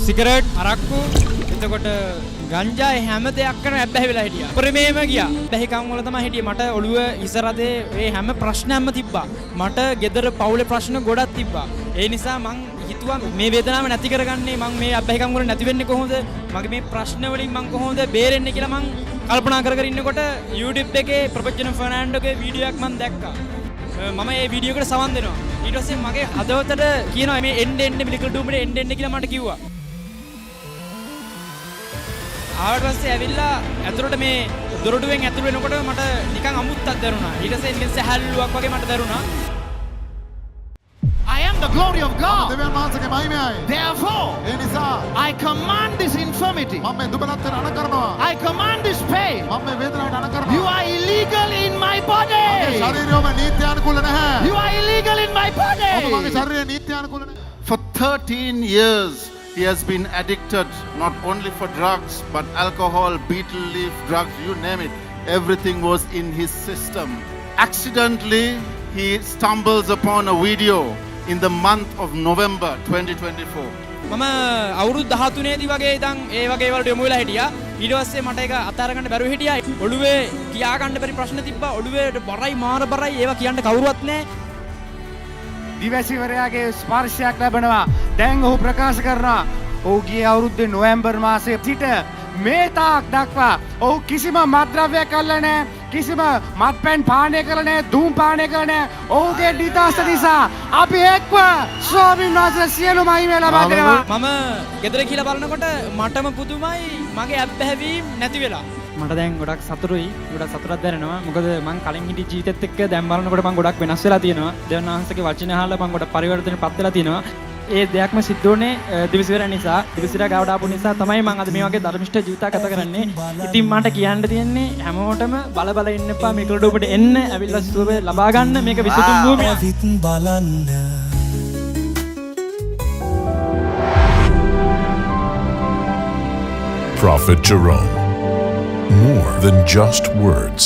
Cigarette අරක්කු එතකොට ගංජා හැම දෙයක් කරන ඇබ්බැහි වෙලා හිටියා. ප්‍රමේයම ගියා. බැහිකම් වල තමයි හිටියේ. මට ඔළුව ඉසරදේ මේ හැම ප්‍රශ්නයක්ම තිබ්බා. මට ගෙදර පවුලේ ප්‍රශ්න ගොඩක් තිබ්බා. ඒ නිසා මං හිතුවා මේ වේදනාව නැති කරගන්නේ මං මේ අබ්බැහිකම් වල නැති වෙන්නේ කොහොමද? මගේ මේ ප්‍රශ්න වලින් මං කොහොමද බේරෙන්නේ කියලා මං කල්පනා කර කර ඉන්නකොට YouTube එකේ ප්‍රොෆෙෂනල් ෆර්නෑන්ඩෝගේ වීඩියෝ එකක් මං දැක්කා. මම මේ වීඩියෝ එකට සවන් දෙනවා. ඊට පස්සේ මගේ හදවතට කියනවා මේ එන්න මිලිකල් ඩූමේ එන්න කියලා මට කිව්වා. ආවට පස්සේ ඇවිල්ලා ඇතුළට මේ දොරටුවෙන් ඇතුළු වෙනකොට මට නිකන් අමුත්තක් දැනුණා. ඊට පස්සේ නිකන් සැහැල්ලුවක් වගේ මට දැනුණා. I am the glory of God. දෙවියන් වහන්සේගේ මහිමයයි. Therefore, ඒ නිසා I command this infirmity. මම මේ දුබලත්වයට අණ කරනවා. I command this pain. මම මේ වේදනාවට අණ කරනවා. You are illegal in my body. මගේ ශරීරයම නීත්‍යානුකූල නැහැ. You are illegal in my ඔබ මගේ body. ශරීරය නීත්‍යානුකූල නැහැ. For 13 years, he has been addicted not only for drugs, but alcohol, betel leaf, drugs, you name it. Everything was in his system. Accidentally, he stumbles upon a video in the month of November 2024. මම අවුරුදු 13 දී වගේ ඉඳන් ඒ වගේ වලට යොමු වෙලා හිටියා. ඊට පස්සේ මට ඒක අතාර ගන්න බැරුව හිටියා. ඔළුවේ කියා ගන්න බැරි ප්‍රශ්න තිබ්බා. ඔළුවේ බරයි මාර බරයි ඒවා කියන්න කවුරුවත් නැහැ. දිවැසිවරයාගේ ස්පර්ශයක් ලැබෙනවා. දැන් ඔහු ප්‍රකාශ කරනවා ඔහු ගිය අවුරුද්දේ නොවැම්බර් මාසයේ සිට මේ තාක් දක්වා ඔහු කිසිම මත්ද්‍රව්‍යයක් කළා නැහැ. කිසිම මත්පැන් පානය කළා නැහැ. ධූම පානය කළා නැහැ. ඔහුගේ නිදහස නිසා අපි එක්ව ස්වාමීන් වහන්සේ සියලු මහිමය ලබා දෙනවා. මම ගෙදර කියලා බලනකොට මටම පුදුමයි මගේ අත්හැවීම් නැති වෙලා. මට දැන් ගොඩක් සතුටුයි. ගොඩක් සතුටක් දැනෙනවා. මොකද මං කලින් හිටි ජීවිතෙත් එක්ක දැන් බලනකොට මං ගොඩක් වෙනස් වෙලා තියෙනවා. දෙවියන් වහන්සේගේ වචන අහලා මං ගොඩක් පරිවර්තනයටපත් වෙලා තියෙනවා. ඒ දෙයක්ම සිද්ධ වුණේ දිවිසිරා නිසා. දිවිසිරා ගාවට ආපු නිසා තමයි මං අද මේ වගේ ධර්මිෂ්ඨ ජීවිතයක් ගත කරන්නේ. ඉතින් මට කියන්න තියෙන්නේ හැමෝටම බල බල ඉන්න එපා. මේකට ඔබට එන්න ඇවිල්ලා සුවය ලබා ගන්න. මේක විසුතුම් භූමිය. Prophet Jerome. More than just words.